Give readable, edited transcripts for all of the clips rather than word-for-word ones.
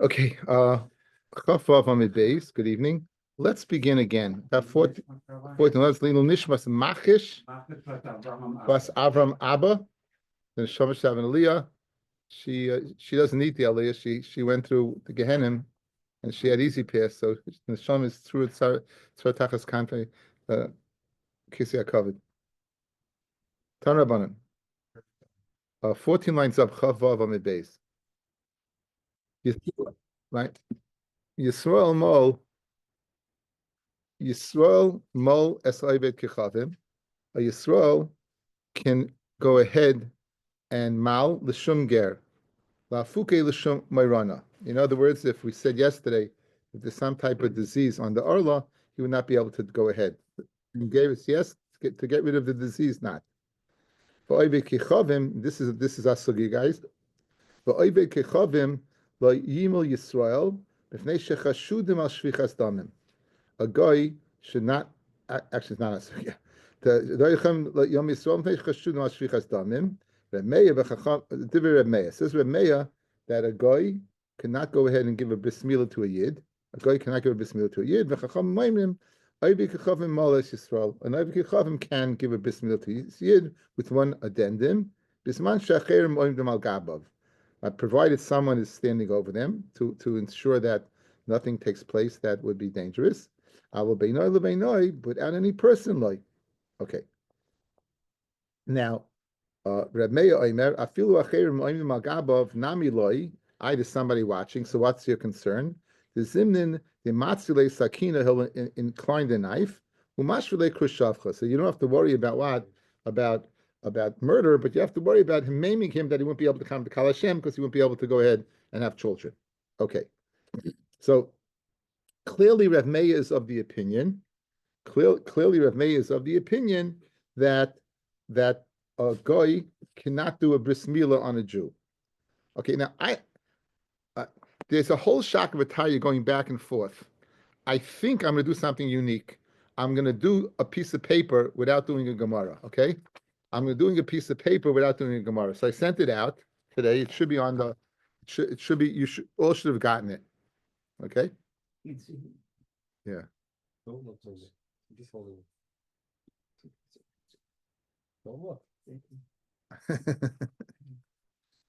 Okay, Chaf Vav Amid Beis, good evening. Let's begin again. That 14, let's lean Nishmas Machish, Bas Avram Abba, then Shamash Avin Aliyah. She doesn't need the Aliyah. She went through the Gehenim and she had easy pass, so the Sham is through Tzar Tachas Kante, Kisya covered. Tan Rabbanan. 14 lines up, Chaf Vav Amid Beis. Right? Yisrael Mol Esayvet Kechavim. A Yisrael can go ahead and mal l'shum ger, la'fuke l'shum mayrana. In other words, if we said yesterday if there's some type of disease on the arla, he would not be able to go ahead. He gave us yes to get rid of the disease, not. V'oivei kechavim. This is asugi, guys. V'oivei kechavim lo yimel Yisrael b'fnei shechashudim al shvichas damim. A guy should not, actually it's not asugi. Says Remeya that a guy cannot go ahead and give a bismillah to a yid. A guy cannot give a bismillah to a yid. And Ivy can give a bismillah to a yid with one addendum. Provided someone is standing over them to ensure that nothing takes place that would be dangerous. Without any person like. Okay. Now, Reb Meir Omer, afilu acherim oimim magabav nami loi. There's somebody watching. So what's your concern? The zimnin the matzile sakina, he'll incline the knife. Umashvile krushavcha. So you don't have to worry about what about murder, but you have to worry about him maiming him that he won't be able to come to Kal Hashem because he won't be able to go ahead and have children. Okay. So clearly, Reb Meir is of the opinion. Clearly, Rav Meir is of the opinion that a guy cannot do a bris milah on a Jew. Okay, now there's a whole shock of attire going back and forth. I think I'm going to do something unique. I'm going to do a piece of paper without doing a Gemara. Okay, I'm going to doing a piece of paper without doing a Gemara. So I sent it out today. It should be on the. It should be. You should all should have gotten it. Okay. Yeah.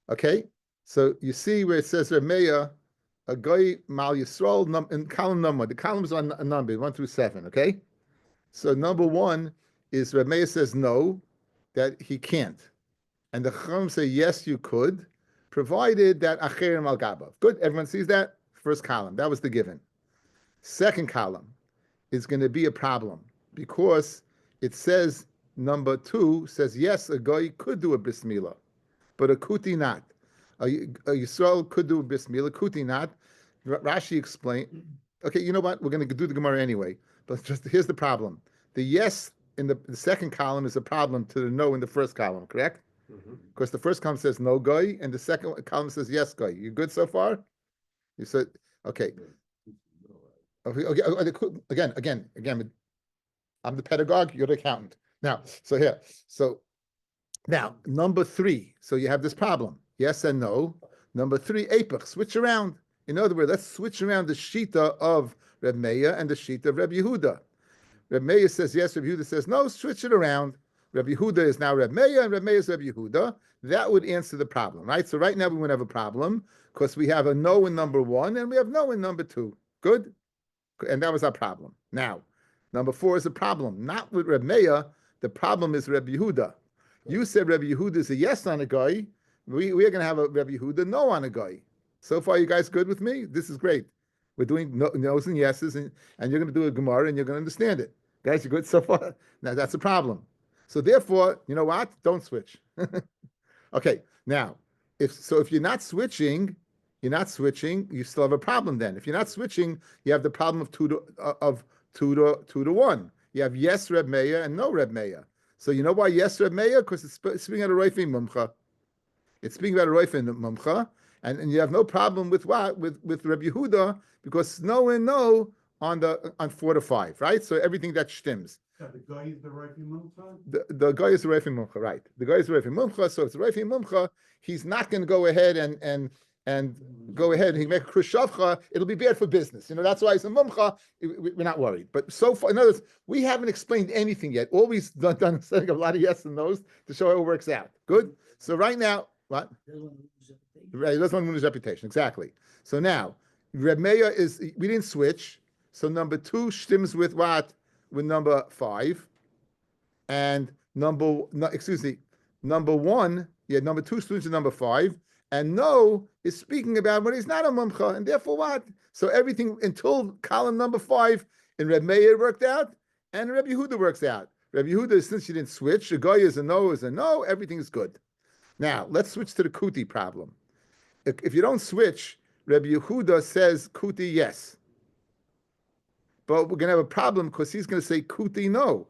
Okay, so you see where it says Remeya, a guy mal Yisrael in column number. The columns are numbered 1 through 7. Okay, so number 1 is Remeya says no, that he can't, and the Chacham say yes, you could, provided that acherim al gabav. Good, everyone sees that. First column, that was the given. Second column is going to be a problem because it says number 2 says yes, a guy could do a bris milah, but a kuti not. A Yisrael could do a bris milah, kuti not. Rashi explained. Okay, you know what? We're going to do the Gemara anyway. But just here's the problem: the yes in the second column is a problem to the no in the first column. Correct? Because the first column says no guy, and the second column says yes guy. You good so far? You said okay. Okay. Again. I'm the pedagogue. You're the accountant. Now, now number 3. So you have this problem: yes and no. Number 3, apach. Switch around. In other words, let's switch around the shita of Reb Meir and the shita of Reb Yehuda. Reb Meir says yes. Reb Yehuda says no. Switch it around. Reb Yehuda is now Reb Meir, and Reb Meir is Reb Yehuda. That would answer the problem, right? So right now we would have a problem because we have a no in number 1 and we have no in number 2. Good. And that was our problem. Now, number 4 is a problem. Not with Reb Meir. The problem is Reb Yehuda. You said Reb Yehuda is a yes on a guy. We are going to have a Reb Yehuda no on a guy. So far, you guys good with me? This is great. We're doing no's and yeses, and you're going to do a Gemara, and you're going to understand it. Guys, you good so far? Now, that's a problem. So therefore, you know what? Don't switch. Okay, now, if you're not switching, you still have a problem then. If you're not switching, you have the problem of 2 to 1. You have yes Reb Meir and no Reb Meir. So you know why yes Reb Meir? Because it's speaking about a Roifim Mumcha. It's speaking about a Roifim Mumcha, and you have no problem with what with Reb Yehuda because no and no on 4 to 5, right? So everything that shtims. The guy is the Rafi Mumcha? The guy is the Rafi Mumcha, right? The guy is the Rafi Mumcha, so if it's Rafi Mumcha, he's not going to go ahead and go ahead and he make a Khrushchevcha, it'll be bad for business. That's why he's a Mumcha, we're not worried. But so far, in other words, we haven't explained anything yet. All we've done is setting up a lot of yes and no's to show how it works out. Good? So right now, what? Right, he doesn't want to lose his reputation. Exactly. So now, Reb Meir we didn't switch. So number 2 stims with what? With number 5. And number 1, number 2 stims with number 5. And no is speaking about when he's not a mumcha, and therefore what? So everything until column number 5 in Reb Meir worked out, and Reb Yehuda works out. Reb Yehuda, since you didn't switch, the guy is a no, everything is good. Now, let's switch to the kuti problem. If you don't switch, Reb Yehuda says kuti yes. But we're going to have a problem because he's going to say kuti no.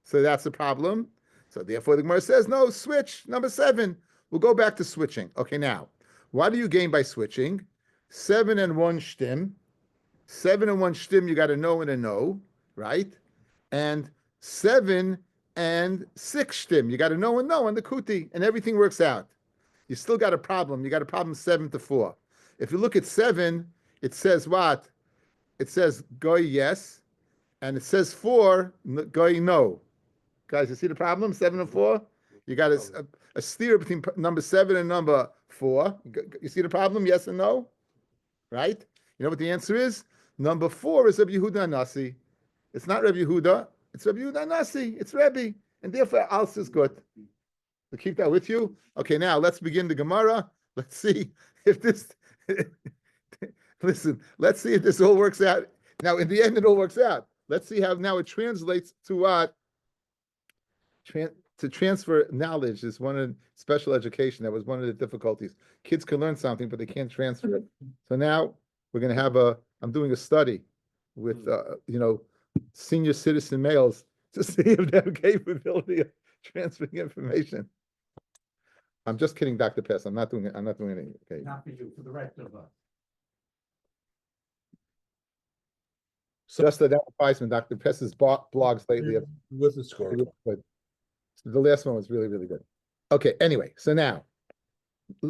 So that's the problem. So therefore the Gemara says, no, switch, number 7. We'll go back to switching. Okay, now, what do you gain by switching? 7 and 1 shtim. 7 and 1 shtim, you got a no and a no, right? And 7 and 6 shtim, you got a no and no on the kuti, and everything works out. You still got a problem. You got a problem 7 to 4. If you look at 7, it says what? It says goy yes, and it says 4, goy no. Guys, you see the problem? 7 and 4? You got a steer between number 7 and number 4. You see the problem? Yes and no? Right? You know what the answer is? Number 4 is Rabbi Yehuda Nasi. It's not Rabbi Yehuda. It's Rabbi Yehuda Nasi. It's Rabbi. And therefore, Als is good. So keep that with you. Okay, now let's begin the Gemara. Let's see if this... Listen, let's see if this all works out. Now, in the end, it all works out. Let's see how now it translates to what? To transfer knowledge is one of special education. That was one of the difficulties. Kids can learn something, but they can't transfer it. So now we're going to have I'm doing a study with, senior citizen males to see if they have capability of transferring information. I'm just kidding, Dr. Pess. I'm not doing anything. Okay. Not for you, for the rest of us. So just that applies when Dr. Pess's blogs lately. With the score. The last one was really, really good. Okay, anyway, so now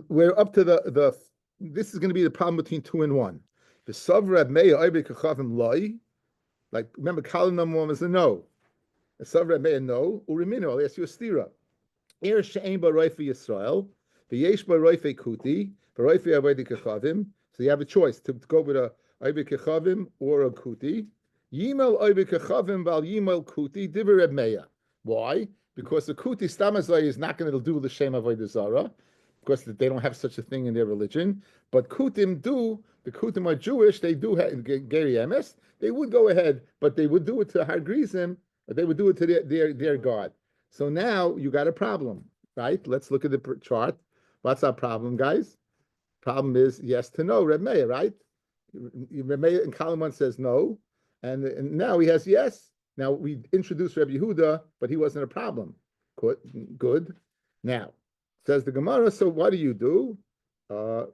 we're up to the this is going to be the problem between 2 and 1. The Savra Meya Oibek Kachavim Loi, like remember, column number 1 was a no. The Savra Meya no, Urimino, I'll ask you a stira. Er She'en Baroife Yisrael, V'yesh Baroife Kuti, Baroife Oibek Kachavim. So you have a choice to go with a Oibek Kachavim or a Kuti. Yimel Oibek Kachavim Val Yimel Kuti, Diver Reb Meya. Why? Because the Kuti Stamazai is not going to do the Shem Avodah Zorah, because they don't have such a thing in their religion. But Kutim do, the Kutim are Jewish, they do have Geri Emes, they would go ahead, but they would do it to Har Grizim, but they would do it to their God. So now you got a problem, right? Let's look at the chart. What's our problem, guys? Problem is yes to no, Reb Meir, right? Reb Meir in column 1 says no, and now he has yes. Now, we introduced Rabbi Yehuda, but he wasn't a problem. Good. Now, says the Gemara, so what do you do? Okay,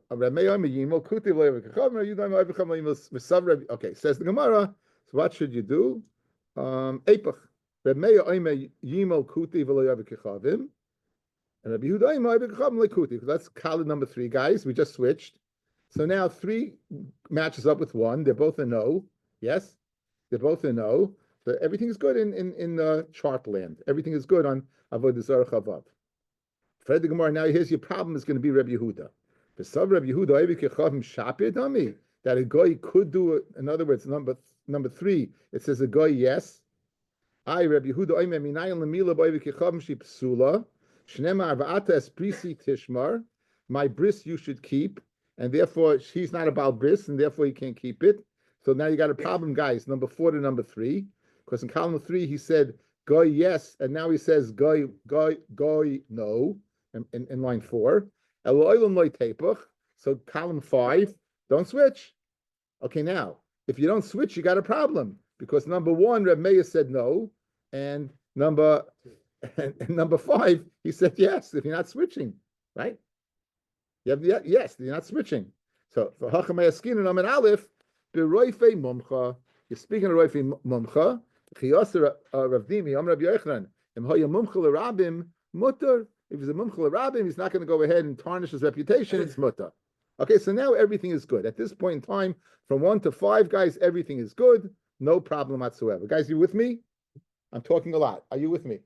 says the Gemara, so what should you do? And Rabbi Yehuda, that's column number 3, guys. We just switched. So now 3 matches up with 1. They're both a no. Yes? They're both a no. So everything is good in the chart land. Everything is good on Avodah Zarah Chavav. Fred the Gemara, now here's your problem is going to be Rabbi Yehuda. The sub Rabbi Yehuda, that a guy could do it. In other words, number 3, it says a guy yes. I Rabbi Yehuda tishmar. My bris you should keep, and therefore he's not about bris, and therefore he can't keep it. So now you got a problem, guys. Number 4 to number 3. Because in column 3 he said goy yes, and now he says goy no in line 4. So column 5, don't switch. Okay, now if you don't switch, you got a problem because number 1, Reb Meir said no, and number 5 he said yes. If you're not switching, right? You have yes, you're not switching. So for Hachamei Askin and Amen Aleph, Beroife Mumcha. You're speaking of Roifi Mumcha. Chiyasar Rav Dimi, Rabbi Yochanan. Im Haya Mumcha L'Rabim Mutter. If he's a Mumcha L'Rabim, he's not going to go ahead and tarnish his reputation. It's Mutter. Okay, so now everything is good. At this point in time, from 1 to 5, guys, everything is good. No problem whatsoever. Guys, you with me? I'm talking a lot. Are you with me?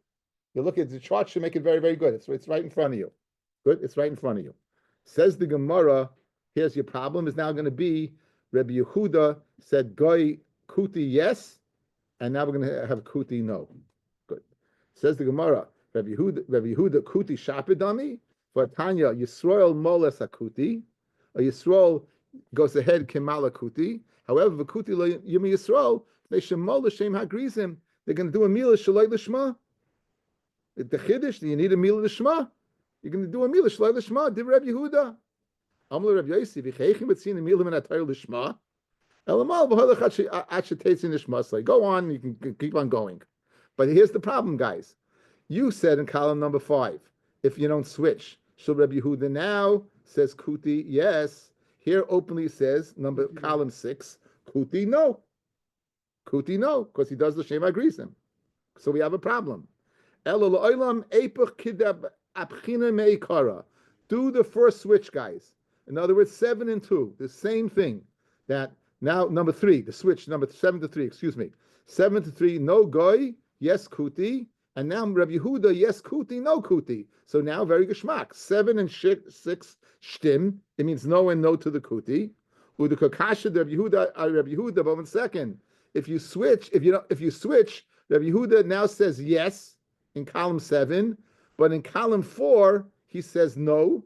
You look at the chart, should make it very, very good. It's right in front of you. Good? It's right in front of you. Says the Gemara, here's your problem, is now going to be Rabbi Yehuda said Goy Kuti yes, and now we're going to have Kuti no. Good. Says the Gemara, Rabbi Yehuda Kuti Shapidami, for Tanya Yisrael Moles Akuti, or Yisrael goes ahead Kimala Kuti. However, Kuti Yumi Yisrael, they Shemol Shem Hagrizim, they're going to do a meal Shalai Lishma. The Chiddush, do you need a meal Lishma? You're going to do a meal Shalai Lishma, Div Rabbi Yehuda. Amle Rabbi Yossi, V'cheichim Betzin a meal in Atayr Lishma. Elamal B'holach Achetetzin Lishma. Go on, you can keep on going. But here's the problem, guys. You said in column number 5, if you don't switch, so Rabbi Yehuda now says Kuti yes. Here openly says column 6, Kuti no. Kuti no, because he does the Shem Agrizim. So we have a problem. Do the first switch, guys. In other words, 7 and 2, the same thing. That now number 3, the switch number 7 to 3. Excuse me, 7 to 3. No goy, yes kuti, and now Rabbi Yehuda, yes kuti, no kuti. So now very geschmack. 7 and 6 shtim. It means no and no to the kuti. Uda kakasha Rabbi Yehuda. But 1 second, if you switch, Rabbi Yehuda now says yes in column 7, but in column 4 he says no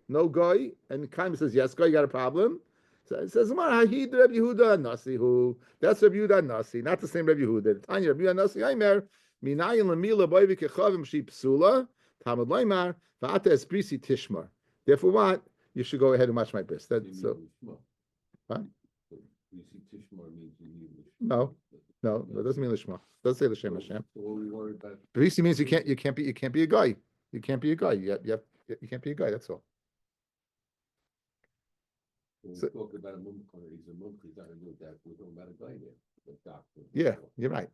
goy, and column says yes goy. You got a problem? So it says Hahid Rabbi Yehuda Nasihu. That's Rabbi Yehuda Nasi, not the same Rabbi Yehuda. Tanya Rabbi Yehuda Nasi Aimer Minayin Lamila Boivi Kechavim Shi Psula Talmud Leimar Va'ata Esprisi Tishmar. Therefore, what you should go ahead and watch my bris. That's so. What? No, that doesn't mean Lishma. It doesn't say L'Shem Hashem. So what we worried about? Brisi means you can't be a guy. You can't be a guy. You can't be a guy. That's all. When we talk about a mumcha, he's a mumcha, he's not going to do that. We're talking about a guy there, a doctor. Yeah, you're right.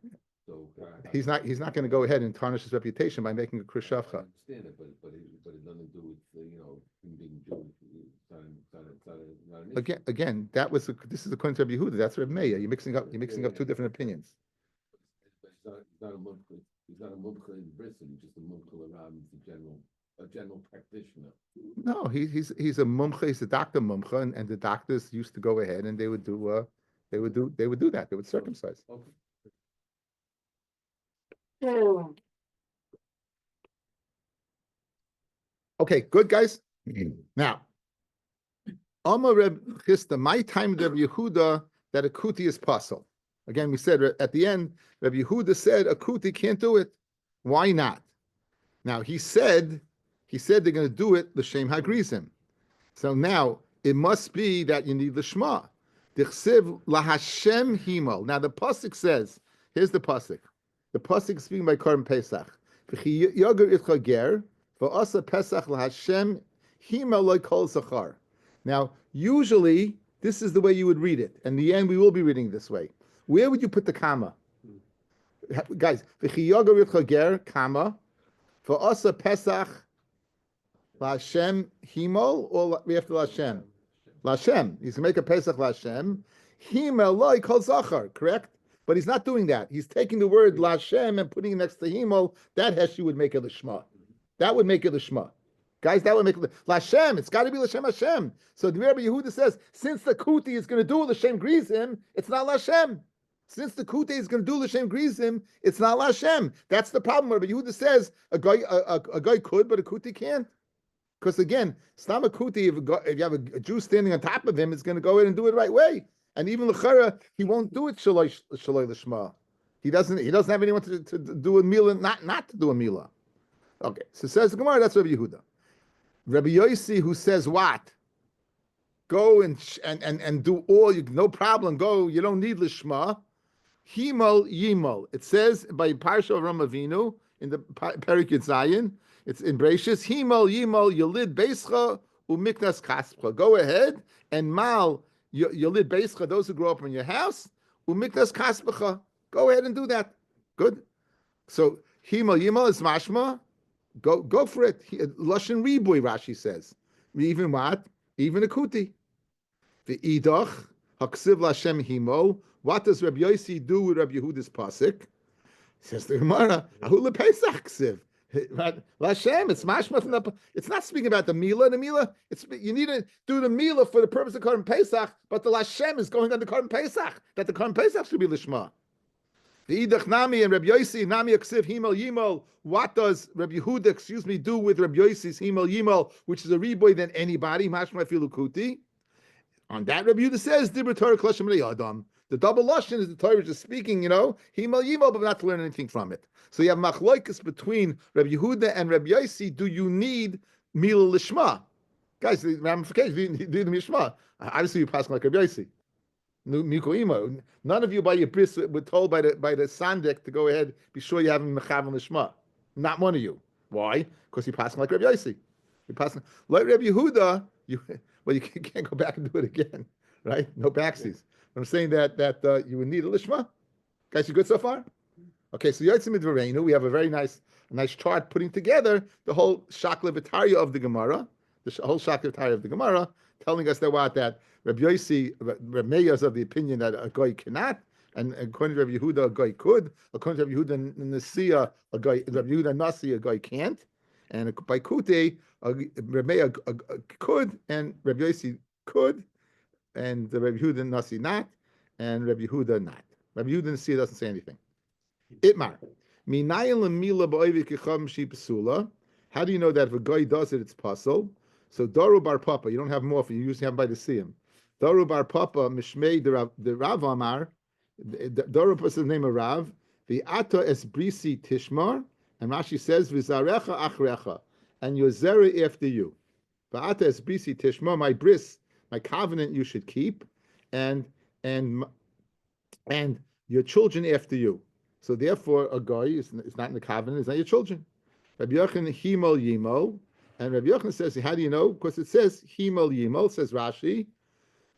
So He's not going to go ahead and tarnish his reputation by making a I krishavcha. understand it, but it nothing to do with him being Jewish. It's not an issue. Again, this is according to Rabbi Yehuda. That's Rabbi Meir. You're mixing up two different opinions. But he's not a mumcha. He's not a mumcha in Britain. He's just a mumcha around a general practitioner. No, he's a mumcha. He's a doctor mumcha, and the doctors used to go ahead and they would do that. They would circumcise. Okay. Okay, good guys. Now, Amar Reb Chista, my time Reb Yehuda that a kuti is possible. Again, we said at the end, Reb Yehuda said a kuti can't do it. Why not? Now he said they're going to do it l'shem hagrizim. So now it must be that you need the shema. Dichsiv lahashem himal. Now the pasuk says, here's the pasuk. The pasuk is speaking by Korban Pesach. V'chi yager itcha ger v'asa Pesach lahashem himal loy kol zachar. Now usually this is the way you would read it. In the end, we will be reading this way. Where would you put the comma? Guys, v'chi yager itcha ger, comma, v'asa Pesach LaHashem Himol, or we have to LaHashem? LaHashem. He's going to make a Pesach LaHashem. Himel loy kol zachar, correct? But he's not doing that. He's taking the word LaHashem and putting it next to Himol. That Heshi would make it Lishma. That would make it Lishma. Guys, that would make it LaHashem. It's got to be L'Shem Hashem. So the Rabbi Yehuda says, since the Kuti is going to do L'Shem Grizim, it's not LaHashem. Since the Kuti is going to do L'Shem Grizim, it's not LaHashem. That's the problem. Rabbi Yehuda says a guy could, but a Kuti can't. Because again, Stam Kuti, if you have a Jew standing on top of him, it's going to go in and do it the right way. And even L'chara, he won't do it Shaloi L'Shma. He doesn't have anyone to do a Mila, not to do a Mila. Okay, so says the Gemara, that's Rabbi Yehuda. Rabbi Yossi, who says what? Go and do all, no problem, go, you don't need L'Shma. Himal Yimal. It says by Parsha of Ram Avinu, in the Perik Yitzayin, it's in Bereshis, Himal Yimal Yolid Beischa Umiknas Kaspcha. Go ahead and mal Yolid Beischa, those who grow up in your house, umiknas kasbecha. Go ahead and do that. Good. So himal yimal is mashma. Go for it. Lashon riboy, Rashi says. Even what? Even a kuti. The idach haksiv lashem himo. What does Rabbi Yossi do with Rabbi Yehuda's pasuk? Says the Gemara, Ahula Pesach ksiv. Lashem, it's mashma from the. It's not speaking about the Mila. The Mila, it's you need to do the Mila for the purpose of Korban Pesach, but the Lashem is going on the Korban Pesach. That the Korban Pesach should be Lishma. The Idach Nami and Rabbi Yossi Nami Aksiv Himal Yimal. What does Rabbi Yehuda, do with Rabbi Yossi's Himal Yimal, which is a reboy than anybody? Mashma Filukuti. On that, Rabbi Yehuda says Dibur Torah Klashim Adam. The double lashon is the Torah just speaking, himal yimal, but not to learn anything from it. So you have machlokes between Rabbi Yehuda and Rabbi Yossi. Do you need mila lishma? Guys, the ramifications, do the mishma. Obviously, you pass like Rabbi Yossi. None of you by your bris were told by the sandik to go ahead, be sure you have mechav and lishma. Not one of you. Why? Because you pass like Rabbi Yossi. You pass like Rabbi Yehuda. You can't go back and do it again, right? No backsies. I'm saying that you would need a lishma. Guys, you good so far? Okay, so Yotzim Midvareinu, we have a very nice chart putting together the whole Shakla V'Tarya of the Gemara, the whole Shakla V'Tarya of the Gemara, telling us that Rabbi Yossi, Rabbi Meir is of the opinion that a guy cannot, and according to Rabbi Yehuda, a guy could. According to Rabbi Yehuda Nasiya, Rabbi Yehuda Nasi, a guy can't. And by Kute, Rabbi Meir could, and Rabbi Yossi could. And Rabbi Yehuda Nasi not, and Rabbi Yehuda not. Rabbi Yehuda Nasi doesn't say anything. Itmar. How do you know that if a guy does it, it's puzzle? So Daru Bar Papa, you don't have more, you usually have by the siyum. Daru Bar Papa, Mishmei the Rav Amar, Daru Papa is the name of Rav, the Ata es Brisi Tishmar, and Rashi says, Vizarecha Achrecha, and your zera after you. The Ata es Brisi Tishmar, my bris, my covenant you should keep, and your children after you. So therefore, a guy is not in the covenant; it's not your children. Rabbi Yochanan Himal Yimol, and Rabbi Yochanan says, "How do you know? Because it says Himal Yimol." Says Rashi,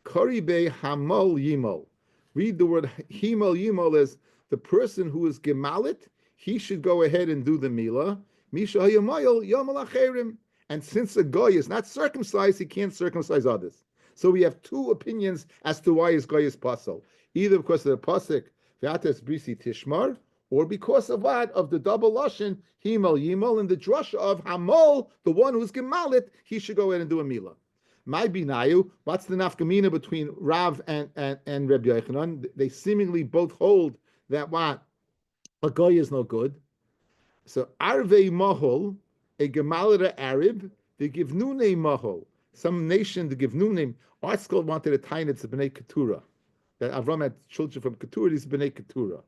Karibe Hamal Yimol. Read the word Himal Yimol as the person who is gemalit. He should go ahead and do the milah. Misha Hayamayel Yamal Acherim. And since a guy is not circumcised, he can't circumcise others. So we have two opinions as to why his guy is pasal. Either because of the pasuk v'ates brisi tishmar, or because of what? Of the double lashon himal yimal, and the drasha of hamol, the one who's gemalit, he should go in and do a milah. My binayu, what's the nafkamina between Rav and Rabbi Yochanan? They seemingly both hold that what? A guy is no good. So arvei mahol, a gemalit Arab, they give nune mahol. Some nation to give new name. Our school wanted a tiny, it's a B'nai Keturah. That Avram had children from Keturah, these B'nai Keturah.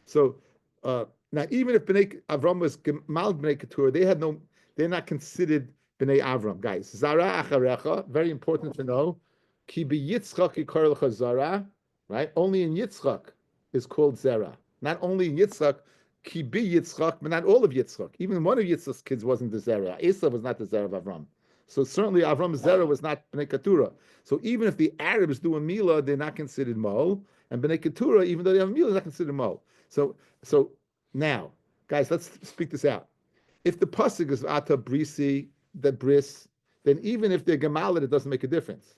So now even if Avram was Gemal B'nai Keturah, they're not considered B'nai Avram, guys. Zara Acharecha, very important to know. Ki Yitzchak yikar lecha Zara, right? Only in Yitzchak is called Zara. Not only in Yitzchak, Ki Yitzchak, but not all of Yitzchak. Even one of Yitzchak's kids wasn't the Zara. Esau was not the Zara of Avram. So certainly Avram's Zera was not B'nai Keturah. So even if the Arabs do a Milah, they're not considered Mo. And B'nai Keturah, even though they have a Milah, they're not considered Mo. So now, guys, let's speak this out. If the pasuk is Ata Brisi, the Bris, then even if they're Gemalit, it doesn't make a difference.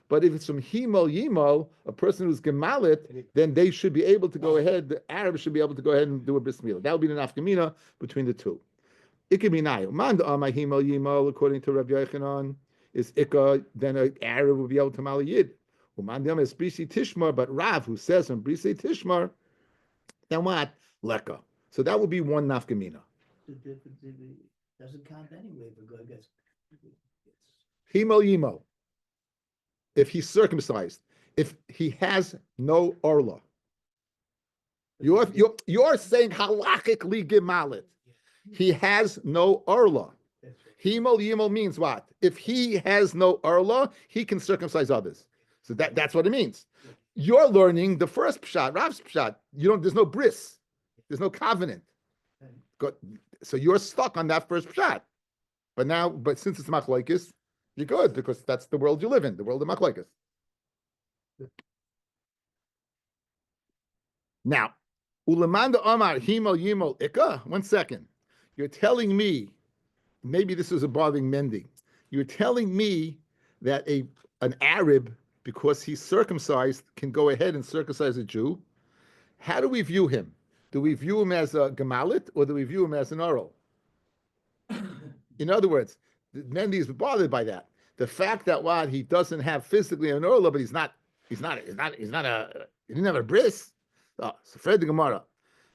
But if it's from Himal Yimal, a person who's Gemalit, then they should be able to go ahead, the Arabs should be able to go ahead and do a Bris Milah. That would be the nafkamina between the two. Ikaminayu. Manda Amahimal Yimal, according to Rabbi Yochanan, is Ika, then an Arab will be able to Mali Yid. Umandam is Brisi Tishmar, but Rav, who says from Brisi Tishmar, then what? Leka. So that would be one nafkamina. It doesn't count anyway, but I guess. Himal Yimal. If he's circumcised, if he has no orla. You're saying halachically gemalit. He has no orla. Himal Yimal means what? If he has no orla, he can circumcise others. So that's what it means. You're learning the first pshat, Rav's pshat. There's no bris, there's no covenant. So you're stuck on that first pshat. But since it's machlokes, you're good because that's the world you live in, the world of machlokes. Now, ulamanda amar himo yimo ikka. 1 second. You're telling me, maybe this was a bothering mending. You're telling me that an Arab, because he's circumcised, can go ahead and circumcise a Jew. How do we view him? Do we view him as a gemalit or do we view him as an oral? In other words, Mendy is bothered by that. The fact that what he doesn't have physically an orla, but he didn't have a bris. So Fred the Gemara.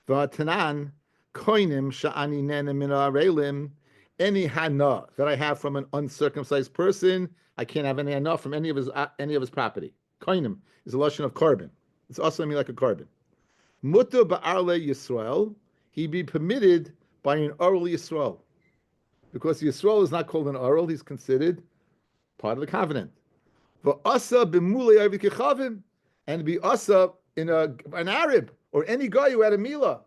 V'atanan koinim sha'ani nena min ha'arelim. Any hana that I have from an uncircumcised person, I can't have any hana from any of his property. Koinim is a lotion of carbon. It's also like a carbon. Mutter ba'arle Yisrael, he be permitted by an oral Yisrael. Because Yisrael is not called an oral, he's considered part of the covenant. V'asa b'mulei avid kechavim, and be asa in an Arab, or any guy who had a milah.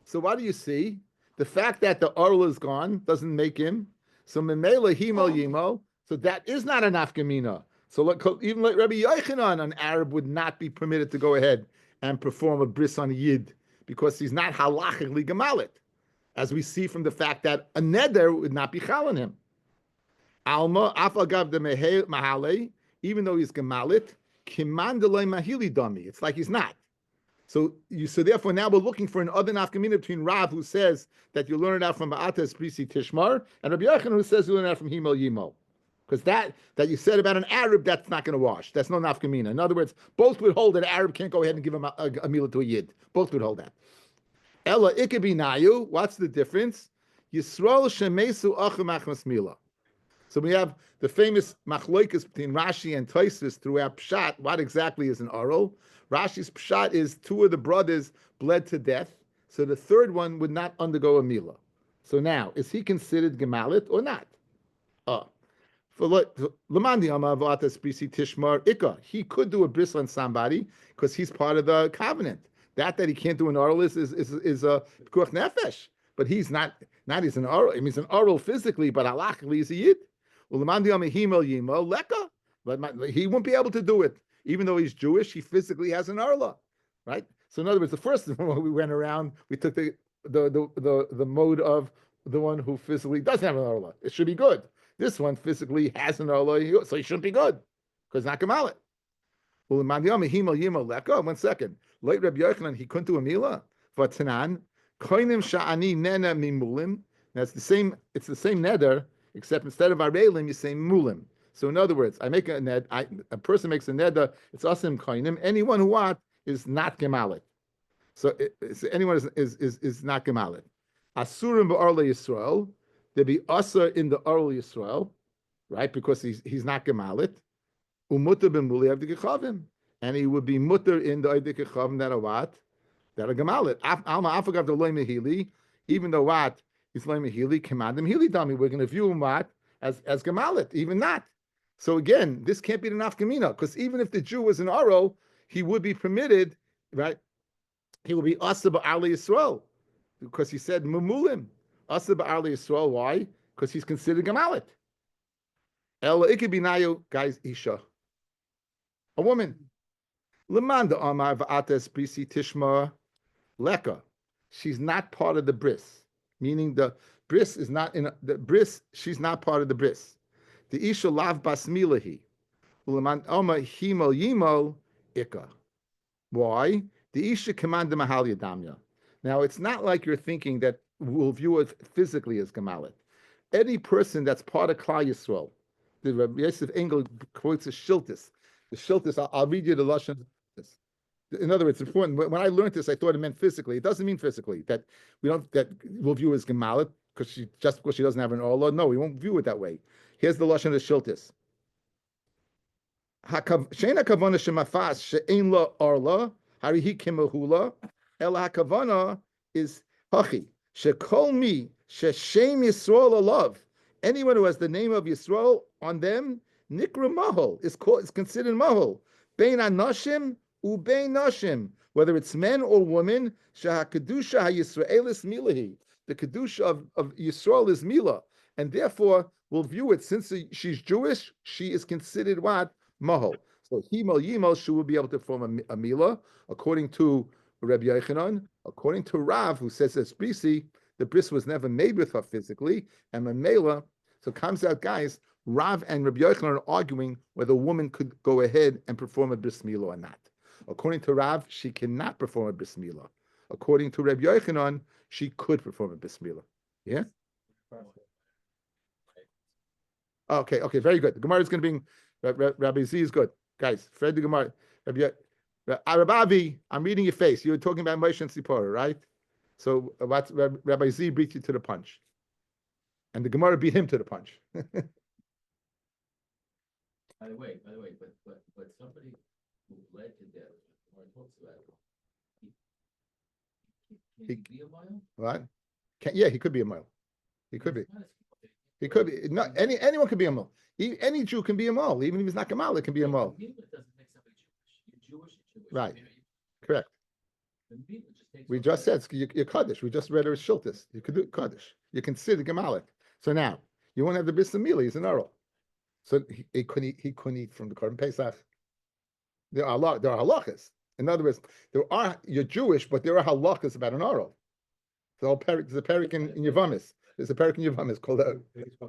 So what do you see? The fact that the oral is gone doesn't make him. So memela himo yimo, so that is not an afkamina. So even like Rabbi Yochanan, an Arab would not be permitted to go ahead and perform a bris on a yid because he's not halachically gemalit, as we see from the fact that a neder would not be chal on him. Alma afagav de mahale, even though he's gemalit, kiman delay mahili dami. It's like he's not. So therefore now we're looking for an other nafkamina between Rav, who says that you learn it out from Ba'atas Brisi Tishmar, and Rabbi Yochanan, who says you learn it out from Himo Yimo. Because that you said about an Arab, that's not going to wash. That's no nafkamina. In other words, both would hold that an Arab can't go ahead and give him a meal to a yid. Both would hold that. Ella ikabinayu. What's the difference? Yisrael shemesu achim achmas mila. So we have the famous machloikas between Rashi and Tosfos throughout Pshat. What exactly is an oral? Rashi's Pshat is 2 of the brothers bled to death, so the third one would not undergo a mila. So now, is he considered gemalit or not? He could do a bris on somebody because he's part of the covenant. That he can't do an oral is a pikuach nefesh, but he's not. He's an oral. I mean, he's an oral physically, but halachically he's a yid. But he won't be able to do it, even though he's Jewish. He physically has an arla, right? So in other words, the first one we went around, we took the mode of the one who physically doesn't have an arla. It should be good. This one physically has an arla, so he shouldn't be good because not gemalit. Well, 1 second. Late Rabbi Yochanan, he couldn't do a mila. V'tanan koinim sha'ani nena mimulim. That's the same. It's the same neder, except instead of arelim, you say mulim. So in other words, I make a ned. A person makes a neder. It's asim koinim. Anyone who what is not gemalit. So anyone is not gemalit. Asurim ba'arle Yisrael. There be asa in the arle Yisrael, right? Because he's not gemalit. Umutter b'muli avdik kechavim, and he would be mutter in the avdik kechavim that are what? That are gemalit. Alma afagav the loy mehili, even though what is loy mehili, kemadim hili dami. We're going to view him what as gemalit, even not. So again, this can't be the nafkamina, because even if the Jew was an aro, he would be permitted, right? He would be asa ba'arle Yisrael, because he said mumulim asa ba'arle Yisrael. Why? Because he's considered gemalit. Ella ikibinayu guys isha. A woman. Lemanda Amar V'ates Brisi Tishma Leka. She's not part of the bris. Meaning the bris is not in the bris, she's not part of the bris. The Isha Lav Basmilahi. Uleman Oma Himo Yimo Ika. Why? The Isha command the Mahal Yadamya. Now it's not like you're thinking that we'll view it physically as Gemalit. Any person that's part of Klal Yisrael, the Rabbi Yosef Engel quotes a shiltis. The shiltis, I'll read you the lashon. In other words, it's important. When I learned this, I thought it meant physically. It doesn't mean physically that we'll view as gemalit because she doesn't have an orla. No, we won't view it that way. Here's the lashon of the shiltis. Sheina kavana shemafas she'ein la orla harihi kimahula ela hakavana is hachi shekol mi sheshem Yisrael alav. Anyone who has the name of Yisrael on them, Nikra Mahol is considered Mahol. Bein Anashim ubein Nashim, whether it's men or women, Shahakadusha HaYisraelis Milahi. The Kedusha of Yisrael is Mila, and therefore we'll view it since she's Jewish, she is considered what? Mahol. So Himo Yimo, she will be able to form a Mila, according to Rabbi Yochanan, according to Rav, who says it's brisi, the bris was never made with her physically, and Mamela, so it comes out, guys, Rav and Rabbi Yochanan are arguing whether a woman could go ahead and perform a bris milah or not. According to Rav, she cannot perform a bris milah. According to Rabbi Yochanan, she could perform a bris milah. Yeah? Okay, very good. The Gemara is going to bring Rabbi Z is good. Guys, Fred the Gemara. Rabbi Avi, I'm reading your face. You were talking about Moshe and Sipporah, right? So Rabbi Z beat you to the punch. And the Gemara beat him to the punch. By the way, but somebody who led to death, or talks about it, can he be a mile? What? Yeah, he could be a mile. He could be. He could be. Not anyone could be a mile. Any Jew can be a mile. Even if he's not Gamal, it can be a mile. It doesn't make somebody Jewish. You're Jewish. Right. Correct. We just said you're Kaddish. We just read a Shiltis. You could do Kaddish. You consider Gamalik. So now you won't have the Bris Milah. He's an Earl. So he couldn't eat from the Korban Pesach. There are halachas. In other words, you're Jewish, but there are halachas about an Earl. There's a parak in Yavamis. There's a parak in Yavamis called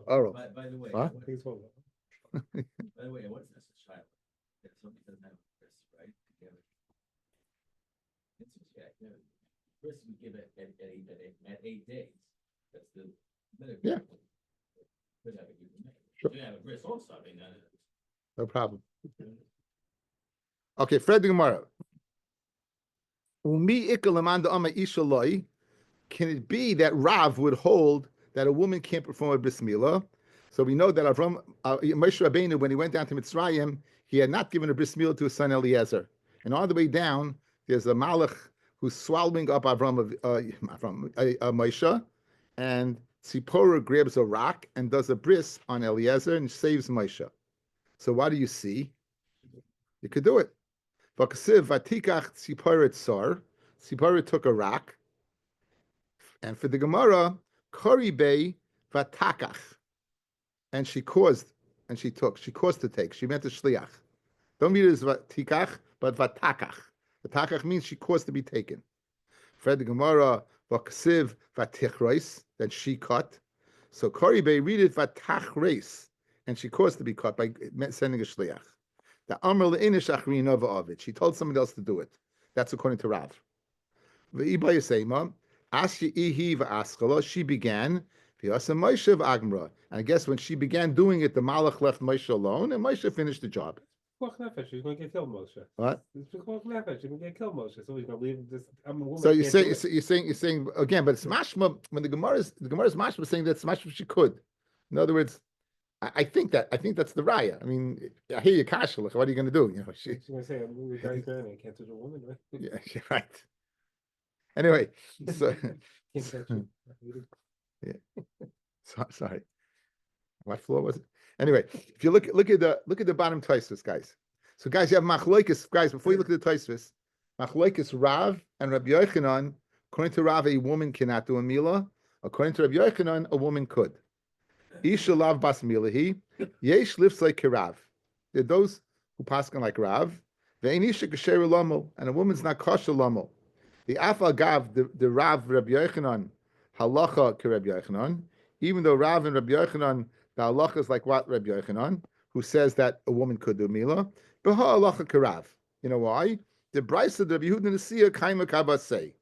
Earl. By the way, huh? By the way, what's this child? If somebody doesn't have a bris, right? Bris we give it at 8 days. That's the minute. Yeah. Sure. You have a bris also. I mean, no problem. Okay, Fred the Gemara. Can it be that Rav would hold that a woman can't perform a bris milah? So we know that Moshe Rabbeinu, when he went down to Mitzrayim, he had not given a bris milah to his son Eliezer. And on the way down, there's a malach who's swallowing up Moshe, and Tzipporah grabs a rock and does a bris on Eliezer and saves Moshe. So what do you see? You could do it. Tzipporah took a rock, and for the Gemara, Koribei vatakach, and she caused to take. She meant to shliach. Don't read it as vatikach, but vatakach. Vatakach means she caused to be taken. For the Gemara, vaksiv vatichreis, that she cut. So Koribei read it vatachreis, and she caused to be cut by sending a shliach. The Amr le'inish achrinova of it. She told somebody else to do it. That's according to Rav. Ve'ibay Yisema, Asya ihi va'askala, she began, v'yasa Moshe v'agmra. And I guess when she began doing it, the Malach left Moshe alone, and Moshe finished the job. She's going to get killed, Moshe. What? She's going to get killed, Moshe. So he's going to leave this. So you're saying again, but it's mashma when the Gemara's mashma saying that it's mashma she could. In other words, I think that's the raya. I mean, I hear you, Kashalach. What are you going to do? You know, she's going to say, "I'm going to die there, and I can't touch a woman." Right? Yeah, right. Anyway, so yeah. Sorry. What floor was it? Anyway, if you look at the bottom Tosfos, guys. So guys, you have machloikis, guys. Before you look at the Tosfos, machloikis Rav and Rabbi Yochanan. According to Rav, a woman cannot do a milah. According to Rabbi Yochanan, a woman could. Isha lav bas milahi, yesh lifts like Rav. There are those who paskin like Rav. Ve'enisha kasher lamol, and a woman's not kosher lamol. The Afa Gav, the Rav Rabbi Yochanan, halacha ke Rabbi Yochanan, even though Rav and Rabbi Yochanan, the halacha is like what Rabbi Yochanan, who says that a woman could do milah, but halacha ke Rav. You know why? The Brisa of Rabbi Yehuda Nesiya kaima kabas say.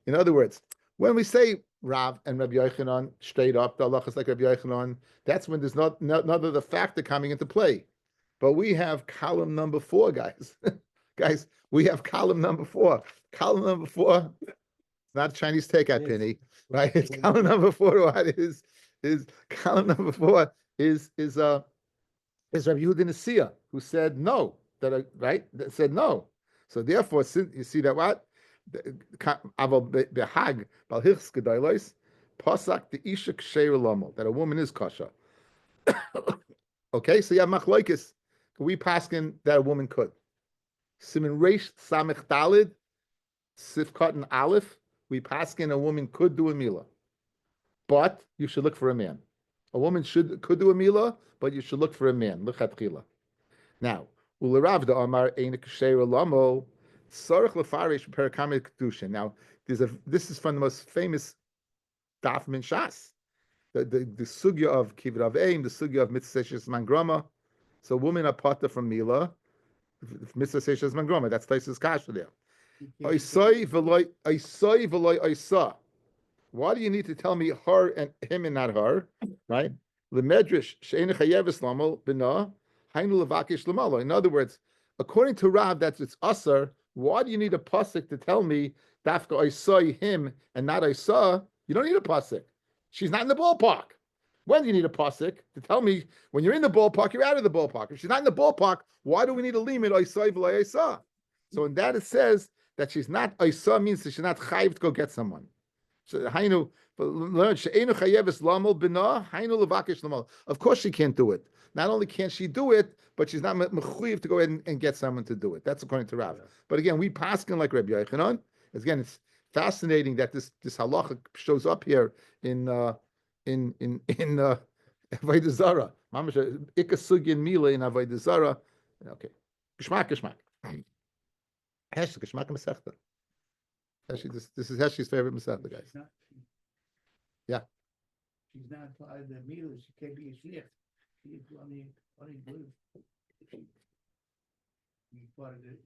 In other words, when we say Rav and Rabbi Yochanan straight up, the halacha is like Rabbi Yochanan, that's when there's not another the factor coming into play. But we have column number 4, guys. Guys, we have column number 4. Column number 4, it's not Chinese takeout penny, right? It's column number 4. What is column number 4 is Rabbi Yehuda Nesiya, who said no, that said no. So therefore, you see that what? That a woman is kosher. Okay, so you have machlokes. We paskin that a woman could. Simin Reish Samech Dalid Sifkat and Aleph. We paskin a woman could do a milah, but you should look for a man. A woman could do a milah, but you should look for a man. Lechatchila. Now, Ularav the Amar Ein Kasher Lamo tzorich lefarish perikamid kedushin. Now, this is from the most famous daf min shas. The sugya of kivrav aim, the sugya of mitzvah seishes mangrama. So women are potter from mila, mitzvah seishes mangrama. That's Taisus kasha there. Oisai v'loy oisa. Why do you need to tell me her and him and not her? Right? Lemedrish she'ein chayeves lamol b'na hainu levakish lamalo. In other words, according to Rav, that's it's usher. Why do you need a pasuk to tell me dafka oisai him and not oisa? You don't need a pasuk. She's not in the ballpark. When do you need a pasuk to tell me when you're in the ballpark, you're out of the ballpark? If she's not in the ballpark, why do we need a limit oisai v'loy oisa? So in that it says that she's not oisa means that she's not chayiv to go get someone. So hainu learn she'enu chayeves lamol b'na hainu levakish lamal. Of course she can't do it. Not only can't she do it, but she's not mechuyev to go ahead and get someone to do it. That's according to Rav. But again, we paskin like Rabbi Yochanan. Again, it's fascinating that this halacha shows up here in Avodah Zorah. Mamash ikasugin mila in Avodah Zorah. Okay, geschmack. Hesh geschmack mesechta. This is Heshi's favorite mesechta, guys. Yeah. She's not part of the meal. She can't be a shliach. She's only good. She's part of it.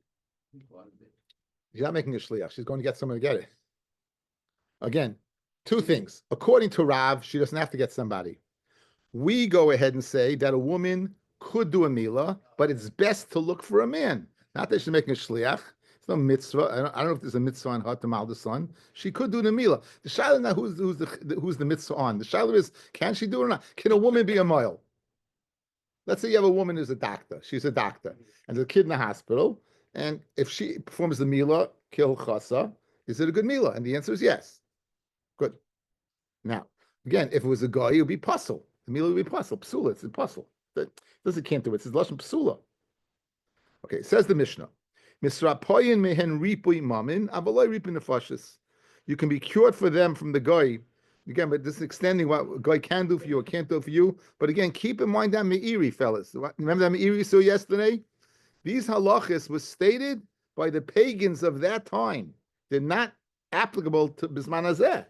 She's not making a shliach. She's going to get someone to get it. Again, two things. According to Rav, she doesn't have to get somebody. We go ahead and say that a woman could do a milah, but it's best to look for a man. Not that she's making a shliach. It's no mitzvah. I don't know if there's a mitzvah on her to mal the son. She could do the milah. The shaila now, who's the mitzvah on? The shaila is, can she do it or not? Can a woman be a mile? Let's say you have a woman who's a doctor. She's a doctor, and there's a kid in the hospital. And if she performs the milah, kil chasa, is it a good milah? And the answer is yes. Good. Now, again, if it was a guy, it would be puzzle. The milah would be puzzle. Psula, it's a puzzle. That doesn't can't do it. It's lashon psula. Okay, says the Mishnah. Misrapoyin mehen ripui mamin, avaloi ripui nefashis. You can be cured for them from the guy. Again, but this is extending what a guy can do for you or can't do for you. But again, keep in mind that Meiri, fellas. Remember that Meiri you saw yesterday? These halachas was stated by the pagans of that time. They're not applicable to Bisman Hazeh.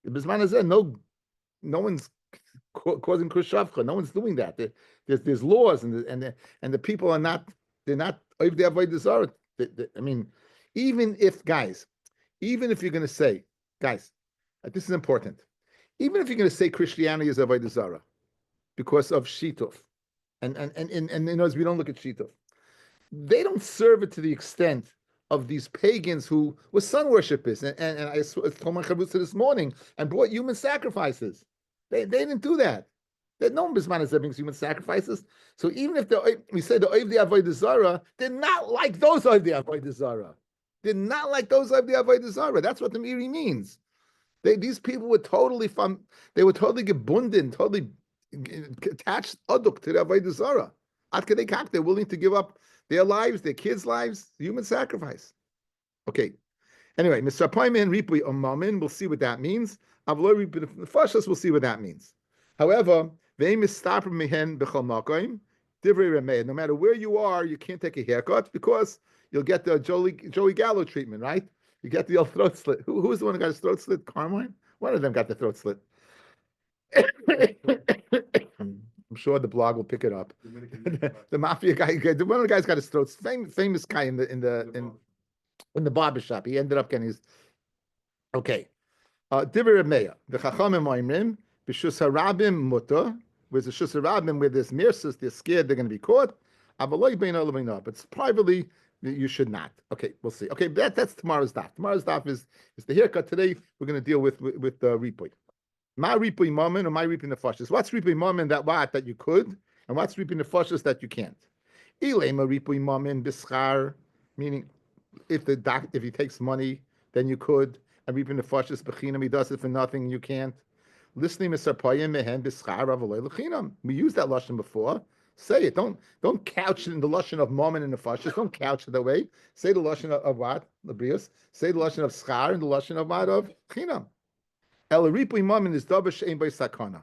The Bisman Hazeh, no one's causing Kushavcha. No one's doing that. There's laws, and the people are not. They're not. I mean, even if you're going to say, guys, this is important. Even if you're going to say Christianity is Avodah Zarah because of Shituf, and you know, we don't look at Shituf. They don't serve it to the extent of these pagans who were sun worshippers, and I told my chavrusa this morning and brought human sacrifices. They didn't do that. That no bisman is brings human sacrifices. So even if we say the Oivdi Avodah Zarah, they're not like those Oivdi Avodah Zarah. They're not like those Oivdi Avodah Zarah. That's what the Miri means. These people were totally gebunden, totally attached aduk to the Avodah Zarah. They're willing to give up their lives, their kids' lives, human sacrifice. Okay. Anyway, Mr. Paiman Ripui Omamin, we'll see what that means. Avlo Ripui Nefashos, we'll see what that means. However, no matter where you are, you can't take a haircut because you'll get the Joey Gallo treatment, right? You get the old throat slit. Who's the one who got his throat slit? Carmine? One of them got the throat slit. I'm sure the blog will pick it up. The mafia guy, one of the guys got his throat. Famous guy in the barbershop. He ended up getting his. Okay. Divrei Meya. The Chachamim Oimrim b'shus harabim muta. With the shus harabim, where there's mirsus, they're scared they're going to be caught. But privately, you should not. Okay, we'll see. Okay, that's tomorrow's daf. Tomorrow's daf is the haircut. Today we're going to deal with the ripui. My ripui mammon or my ripui nefashis. What's ripui mammon that you could, and what's ripui nefashis that you can't? Ilema ripui mammon bischar, meaning if he takes money, then you could, and ripui nefashis bechinam, he does it for nothing, and you can't. Listening misarpayim mehen bischar avalei lechinam. We used that lashon before. Say it. Don't couch it in the lashon of mammon and nefashis. Don't couch it that way. Say the lashon of what? Labrius. Say the lashon of schar and the lashon of what? Of chinam. El ripui mammon is davar she'ein by sakana.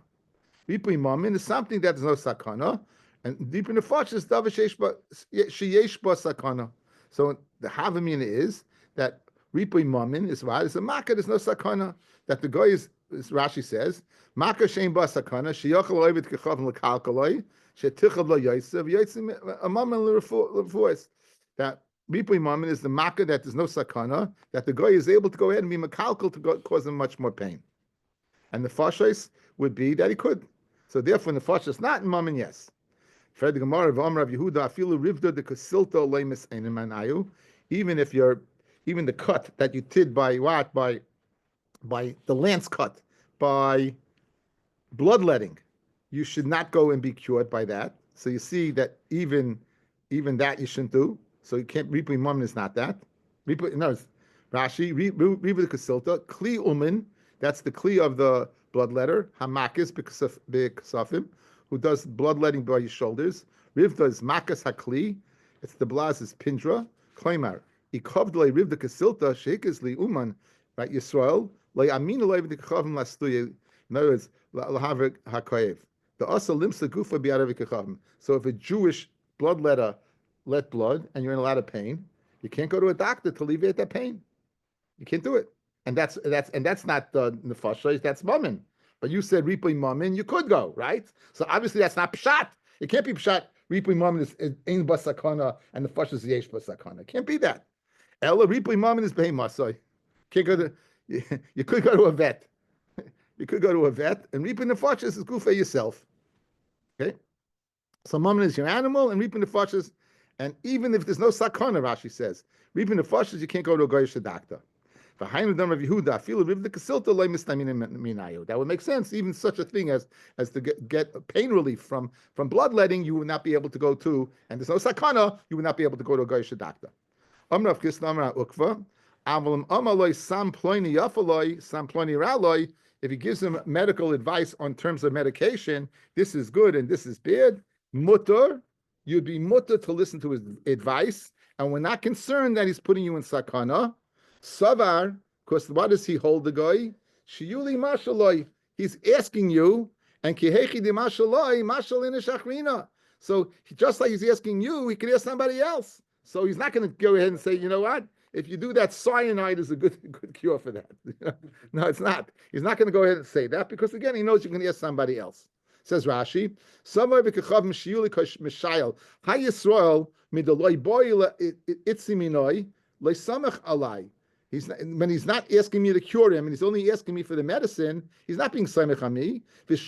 Ripui mammon is something that is no sakana, and ripui nefashis is davar sheyesh ba sakana. So the Havamina is that Ripui Mamin is what? It's a Makkah, there's no sakana. That the guy is, as Rashi says, Makkah Shem Ba Sakana, Sheyachal Oivit Kechavim Lekalkaloi, Shetichav Lo Yosef, Yotzim a Mamin Lerefuas. That Ripui Mamin is the Makkah that there's no sakana, that the guy is able to go ahead and be Makalkal to cause him much more pain. And the Fashais would be that he could. So therefore, in the Fashais not in Mamin, yes. Fred the Gemara of Amr of Yehuda, Afilu Rivda the Kasilta Leimis Einimanayu, even if you're even the cut that you did by what? By the lance cut, by bloodletting, you should not go and be cured by that. So you see that even that you shouldn't do. So you can't Ripui Mamin is not that. No, it's Rashi, Rivda the Kasilta, Kli Umin, that's the Kli of the bloodletter, Hamakis B'Ksafim, who does bloodletting by his shoulders. Rivda is Makas Hakli, it's the blaz is Pindra, Klaimar. Ikovdle Rivda Kasilta, Shekisli Uman, right? Yisrael, Lay Amin Lay V'Kachavim Lastuye, in other words, Lahavik HaKayev. The Asa Limsa Gufa Bi'arav V'Kachavim. So if a Jewish bloodletter let blood and you're in a lot of pain, you can't go to a doctor to alleviate that pain. You can't do it. And that's not nefashos, that's mammon. But you said ripui mammon, you could go, right? So obviously that's not pshat. It can't be pshat. Ripui mammon is ein basakana and the nefashos yesh basakana. It can't be that. Ella ripui mammon is behemasoi. Can't go to. You could go to a vet. You could go to a vet, and ripui nefashos is good for yourself. Okay. So mammon is your animal, and ripui nefashos, and even if there's no sakana, Rashi says ripui nefashos, you can't go to a goyish doctor. That would make sense. Even such a thing as to get pain relief from bloodletting, you would not be able to go to, and there's no sakana, you would not be able to go to a goyish doctor. If he gives him medical advice on terms of medication, this is good and this is bad, mutter, you'd be mutter to listen to his advice, and we're not concerned that he's putting you in sakana. Savar, because what does he hold the guy? Shiyuli mashaloi. He's asking you, and kihechi de mashaloi, mashal in shachrina. So just like he's asking you, he could ask somebody else. So he's not going to go ahead and say, you know what? If you do that, cyanide is a good cure for that. No, it's not. He's not going to go ahead and say that because again, he knows you can ask somebody else. Says Rashi, Samar v'kachavim shiyuli mishayel ha Yisrael midaloi boy itziminoi leisamach alai. When he's not asking me to cure him, and he's only asking me for the medicine, he's not being samech on me. He's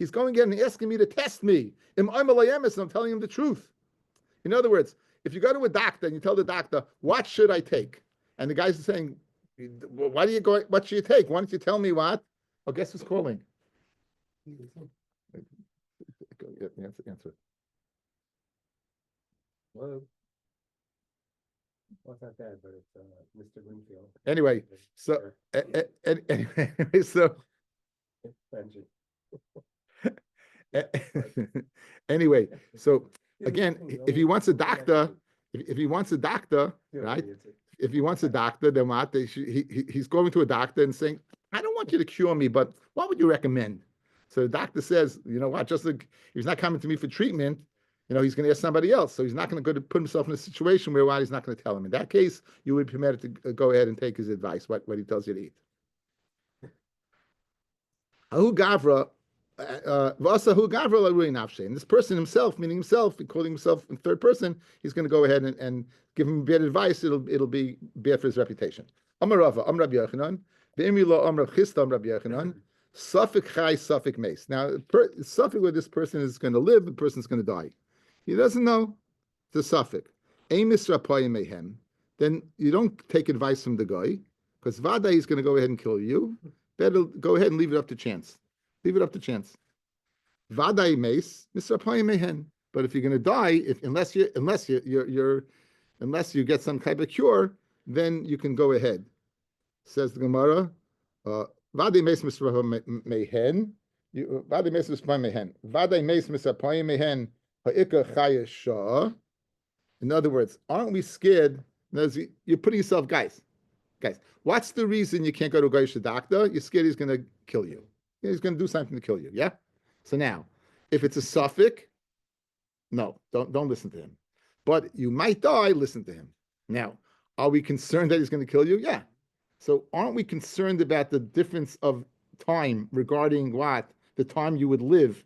going again and asking me to test me. And I'm telling him the truth. In other words, if you go to a doctor and you tell the doctor, what should I take? And the guy's saying, why do you go, what should you take? Why don't you tell me what? Oh, guess who's calling? Answer. Well, it's not that, but it's Mr. Greenfield. Anyway, so anyway, so anyway, so again, if he wants a doctor, if he wants a doctor, right? If he wants a doctor, then what? He's going to a doctor and saying, "I don't want you to cure me, but what would you recommend?" So the doctor says, "You know what? Just like if he's not coming to me for treatment, you know, he's going to ask somebody else. So he's not going to go to put himself in a situation where he's not going to tell him. In that case, you would be permitted to go ahead and take his advice, what he tells you to eat." Ahu Gavra, Vasa Hu Gavra, and this person himself, meaning himself, calling himself in third person, he's going to go ahead and give him bad advice. It'll be bad for his reputation. Amar Rava, Amar Rabbi Yochanan, Ve'emilo Amar Chista, Amar Rabbi Yochanan, Safik Chai, Safik Mace. Now, Safik where this person is going to live, the person's going to die. He doesn't know the suffix. Then you don't take advice from the guy, because Vada is going to go ahead and kill you. Better go ahead and leave it up to chance. Leave it up to chance. Vada mace, mehen. But if you're going to die, unless you get some type of cure, then you can go ahead. Says the Gemara, Vada mace mehen. Vada mace mehen. Vada mace mehen. In other words, aren't we scared? You're putting yourself, guys, what's the reason you can't go to a Goyish doctor? You're scared he's going to kill you. He's going to do something to kill you, yeah? So now, if it's a suffix, no, don't listen to him. but you might die, listen to him. Now, are we concerned that he's going to kill you? Yeah. So aren't we concerned about the difference of time regarding what the time you would live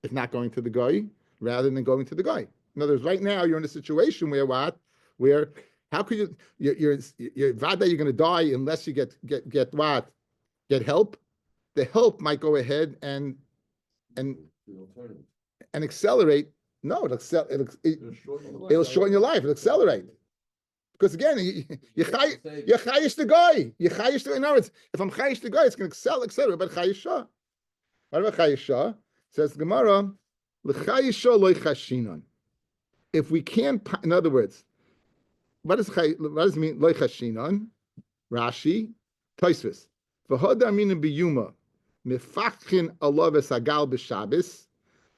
if not going to the guy rather than going to the guy? In other words, right now you're in a situation where what? Where how could you're vada you're going to die unless you get what? Get help? The help might go ahead and accelerate. No, it'll shorten your life. It'll accelerate. Because again, you're chayish the guy. You're chayish the guy. In other words, if I'm chayish the guy, it's going to accelerate. But chayisha. What about chayisha? Says the Gemara, l'chayisha loy chashinon. If we can't, in other words, what does it mean loy chashinon? Rashi, Tosfos. V'hoda aminu biyuma mefachin alav esagal b'Shabbos.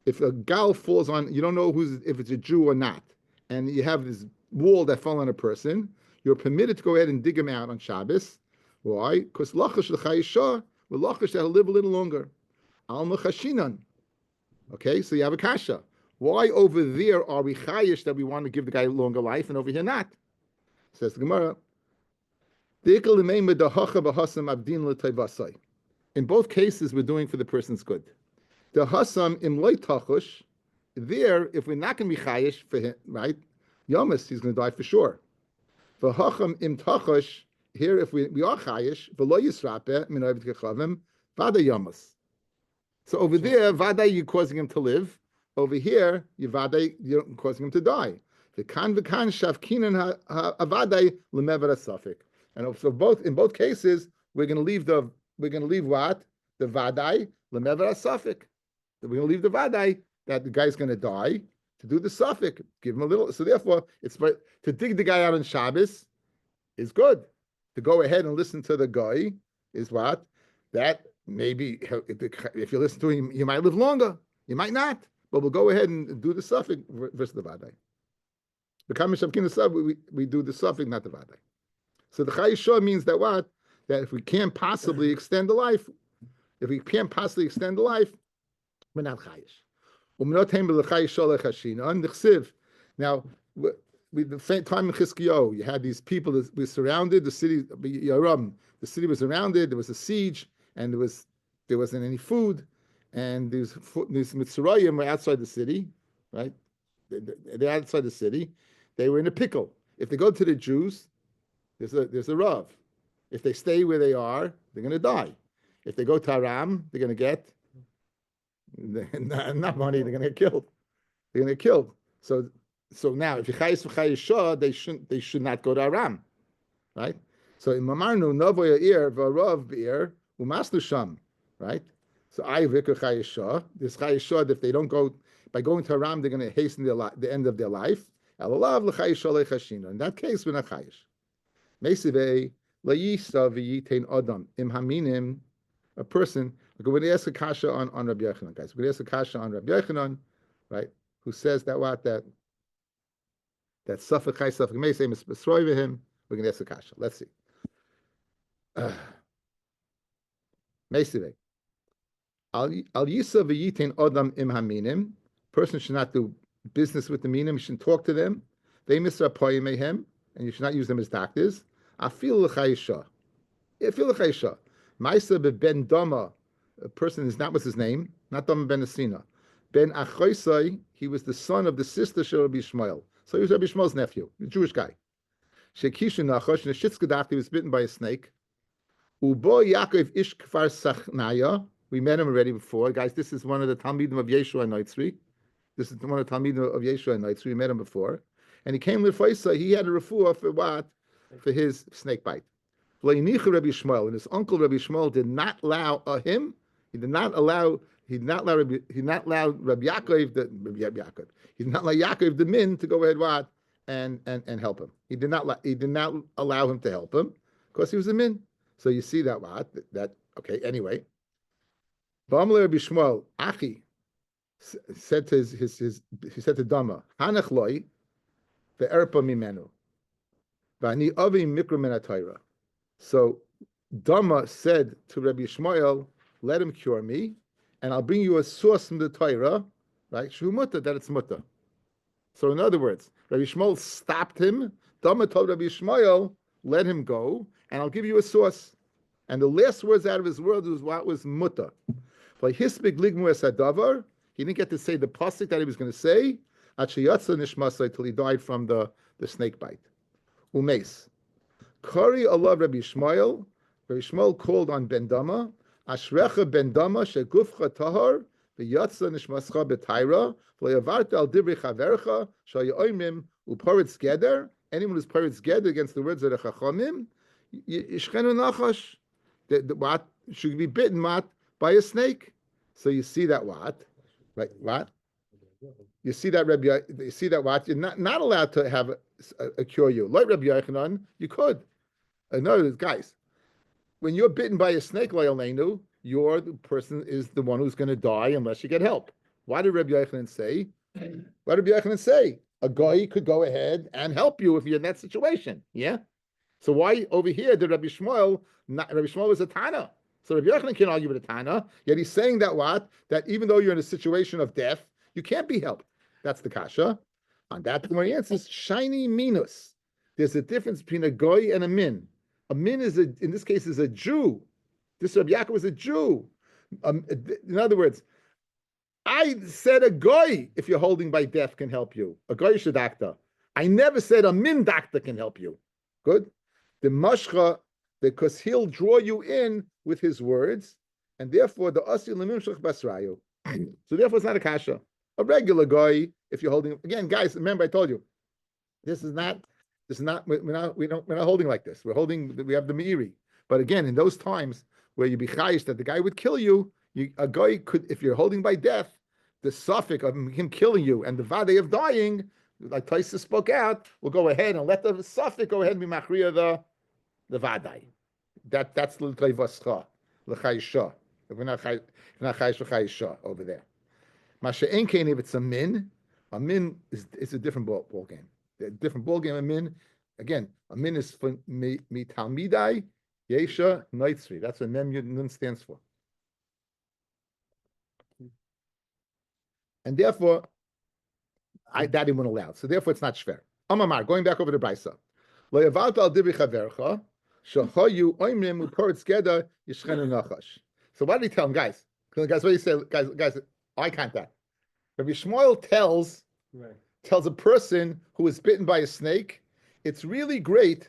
If a gal falls on, you don't know if it's a Jew or not, and you have this wall that fell on a person, you're permitted to go ahead and dig him out on Shabbos. Why? Because lachash l'chayisha, with lachash that'll live a little longer. Al mechashinan. Okay, so you have a kasha. Why over there are we chayish that we want to give the guy a longer life, and over here not? Says the Gemara. In both cases, we're doing for the person's good. The hasam im loy tachush. There, if we're not going to be chayish for him, right? Yamas, he's going to die for sure. For hacham im tachush. Here, if we are chayish, v'lo yisrape min oived kechavim vada yamas. So over there, vada you're causing him to live. Over here, you're causing him to die. The kan shavkinan avadai lemever asafik. And so in both cases, we're going to leave what? The vadai lemever asafik. We're going to leave the vadai that the guy's going to die to do the suffix. Give him a little. So therefore, to dig the guy out on Shabbos is good. To go ahead and listen to the guy is what? That maybe if you listen to him, you might live longer. You might not. But we'll go ahead and do the suffix versus the vadai. The kamish of kinasab, we do the suffix, not the vadai. So the chayishah means that what? That if we can't possibly extend the life, we're not chayish. Now, the same time in Chizkiyahu, you had these people that were surrounded. The city was surrounded. There was a siege, and there wasn't any food, and these Mitzrayim were outside the city, right? They're outside the city. They were in a pickle. If they go to the Jews, there's a rav. If they stay where they are, they're going to die. If they go to Aram, they're going to get not money. They're going to get killed. They're going to get killed. So now, if you chayis v'chayishah, they should not go to Aram, right? So in Mamarnu Novoya Ir v'Arav Be'ir u'Masnu Sham, right? So I vikar chayishah. This chayishah, if they don't go by going to Aram, they're going to hasten the end of their life. Elalav l'chayishah lechashina. In that case, we're not chayish. Meisivei la'yisa v'yitain adam im haminim. A person. We're going to ask a kasha on Rabbi Yochanan, guys. We're going to ask a kasha on Rabbi Yochanan, right? Who says that safek chay safek meisem is besroy v'him. We're going to ask a kasha. Let's see. Meisivei. Al yisa v'yitain adam im haminim. Person should not do business with the minim. You shouldn't talk to them. They misrapoyim mehem, and you should not use them as doctors. Afil l'chayisha. Afil l'chayisha. Maisa ben Dama, a person is not what's his name, not Dama ben Asina. Ben Achoisai, he was the son of the sister of Rabbi Shmuel. So he was Rabbi Shmuel's nephew, a Jewish guy. Shekishu Nachosh, Neshitskadach, he was bitten by a snake. Ubo Yaakov Ish Kfar Sachnaya, we met him already before. Guys, this is one of the Talmidim of Yeshua Noitzri. This is one of the Talmidim of Yeshua Noitzri. We met him before. And he came with Faisa, he had a refuah for what? For his snake bite. Rabbi Shmuel, and his uncle Rabbi Shmuel did not allow him. He did not allow Rabbi Yaakov the min to go ahead what and help him. He did not allow him to help him because he was a min. So you see that okay. Anyway, Ba'amle Rabbi Shmuel Achi said to he said to Dama Hanach loy ve'erpa mimenu v'ani avi mikra min haTorah. So Dama said to Rabbi Shmuel, let him cure me, and I'll bring you a source from the Torah, right? Shu mutter, that it's mutter. So in other words, Rabbi Shmuel stopped him. Dama told Rabbi Shmuel, let him go, and I'll give you a source. And the last words out of his word was what was muta. He didn't get to say the pasuk that he was going to say till he died from the snake bite. Umes. Kari Allah Rabbi Shmuel. Rabbi Shmuel called on Ben Dama. Ashrecha Ben Dama shegufcha tahar v'yatsa nishmascha b'tayra v'leyavarta al divrei chavercha shayoimim uparitz geder. Anyone who's paritz geder against the words of the chachamim, yishchenu nachash. What should be bitten? What by a snake? So you see that what, right? What? You see that Rabbi? You see that what? You're not allowed to have a cure you. Like Rabbi Yochanan, you could. In other words, guys, when you're bitten by a snake, Leilenu, you're the person is the one who's going to die unless you get help. Why did Rabbi Yochanan say? Why did Rabbi Yochanan say a guy could go ahead and help you if you're in that situation? Yeah. So why over here did Rabbi Shmuel? Rabbi Shmuel was a Tana. So Rabbi Yochanan can't argue with a Tana. Yet he's saying that what? That even though you're in a situation of death, you can't be helped. That's the kasha. On that, the Gemara answers shiny minus. There's a difference between a goy and a min. A min is in this case is a Jew. This Rabbi Yaakov was a Jew. In other words, I said a goy, if you're holding by death, can help you. A goyish doctor. I never said a min doctor can help you. Good. The mashcha, because he'll draw you in with his words, and therefore the asi lemimshach basrayu. So therefore, it's not a kasha. A regular guy, if you're holding again, guys. Remember, I told you, this is not. We're not holding like this. We have the meiri. But again, in those times where you be chayish that the guy would kill you, a guy could, if you're holding by death, the suffix of him killing you and the vade of dying, like Taisa spoke out, will go ahead and let the suffix go ahead and be machriya the vaday. That's l'tayvascha l'chayisha. If we're not chayish l'chayisha over there. Masha enkein, if it's a min is a different ball game. A different ball game. A min, again, a min is for mi talmidai yesha noitzri. That's what nun stands for. And therefore, that he wouldn't allow. So therefore, it's not shver. Amamar, going back over to Brisa. Lo yavalta al dibri chavercha shachayu oimrim uporitz geda yishchenu nachash. So what did he tell him, guys? Guys, what do you say, guys? Eye contact. Rabbi Shmuel tells a person who is bitten by a snake, it's really great.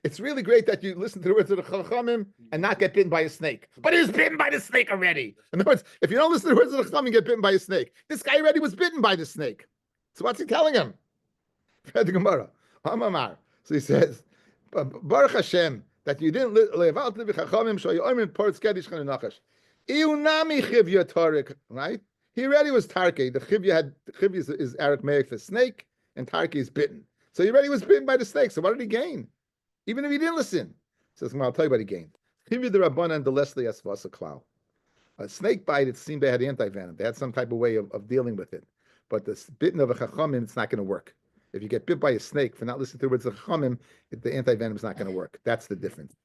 It's really great that you listen to the words of the Chachamim and not get bitten by a snake. But he was bitten by the snake already. In other words, if you don't listen to the words of the Chachamim and get bitten by a snake, this guy already was bitten by the snake. So what's he telling him? The Gemara. Amamar. So he says, Baruch Hashem, that you didn't live out the Chachamim, show you oimim parts kedish chanu nachash. Iunami chivya tarik, right? He already was tarki. The chivya is Aramaic for snake, and tarki is bitten. So he already was bitten by the snake. So what did he gain? Even if he didn't listen. Says, I'll tell you what he gained. Chivya the Rabbanan and the Leslie Asvasa Klau. A snake bite, it seemed they had anti-venom. They had some type of way of dealing with it. But the bitten of a chachamim, it's not going to work. If you get bit by a snake for not listening to the words of chachamim, the anti-venom is not going to work. That's the difference.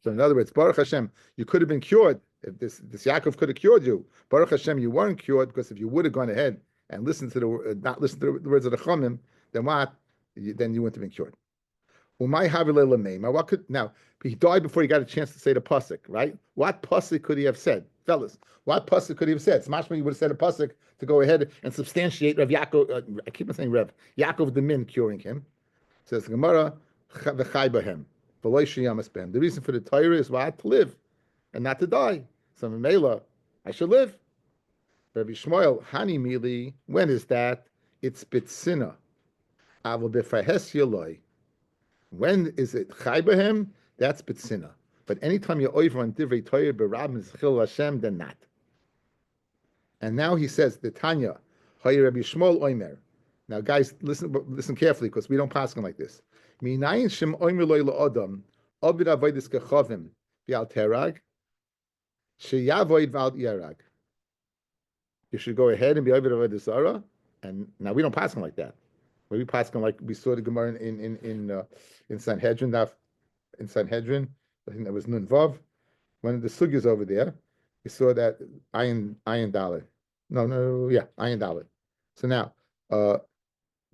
So in other words, Baruch Hashem, you could have been cured. If this Yaakov could have cured you, Baruch Hashem, you weren't cured, because if you would have gone ahead and listened to not listened to the words of the chachamim, then what? Then you wouldn't have been cured. What could now? He died before he got a chance to say the pasuk, right? What pasuk could he have said, fellas? What pasuk could he have said? Smashma, he would have said a pasuk to go ahead and substantiate Rav Yaakov. I keep on saying Rav Yaakov the Min curing him. Says the Gemara, v'chai b'hem, v'loy sheyamas b'hem. The reason for the Torah is what? To live and not to die. So Mela, I should live. Rabbi Shmuel, Hani Mili, when is that? It's Bitsina. Avol b'fahes yeloi. When is it chai b'hem? That's Bitsina. But anytime you're over on Divrei Torah b'Rab Chil Hashem, then not. And now he says the Tanya, Hay Rabbi Shmuel Oimer. Now, guys, listen carefully, because we don't pass him like this. Minayin Shem Oimer Loy LaAdam Obid Avodas Kechavim V'Al Terag Sheyavoid V'Al Yerag. You should go ahead and be Ovid Avodas Zorah. And now we don't pass him like that. We pass him like we saw the Gemara in Sanhedrin. In Sanhedrin, I think that was Nun Vav. When the Sugi is over there, we saw that Ayin Dalet. Ayin Dalet. So now,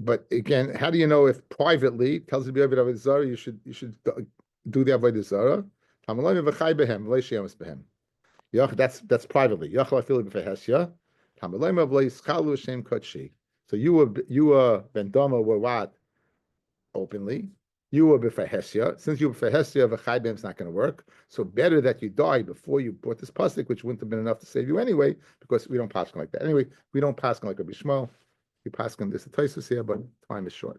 But again, how do you know if privately tells you to be Avodah Zorah, you should do the Avodah Zorah? That's privately. So you were Ben Dama were what? Openly. You were b'fahesya. Since you were b'fahesya, v'chai behem is not going to work. So better that you die before you brought this pasuk, which wouldn't have been enough to save you anyway, because we don't pasuk like that. Anyway, we don't pasuk like a Bishmo. We pasuk this a Taisus here, but time is short.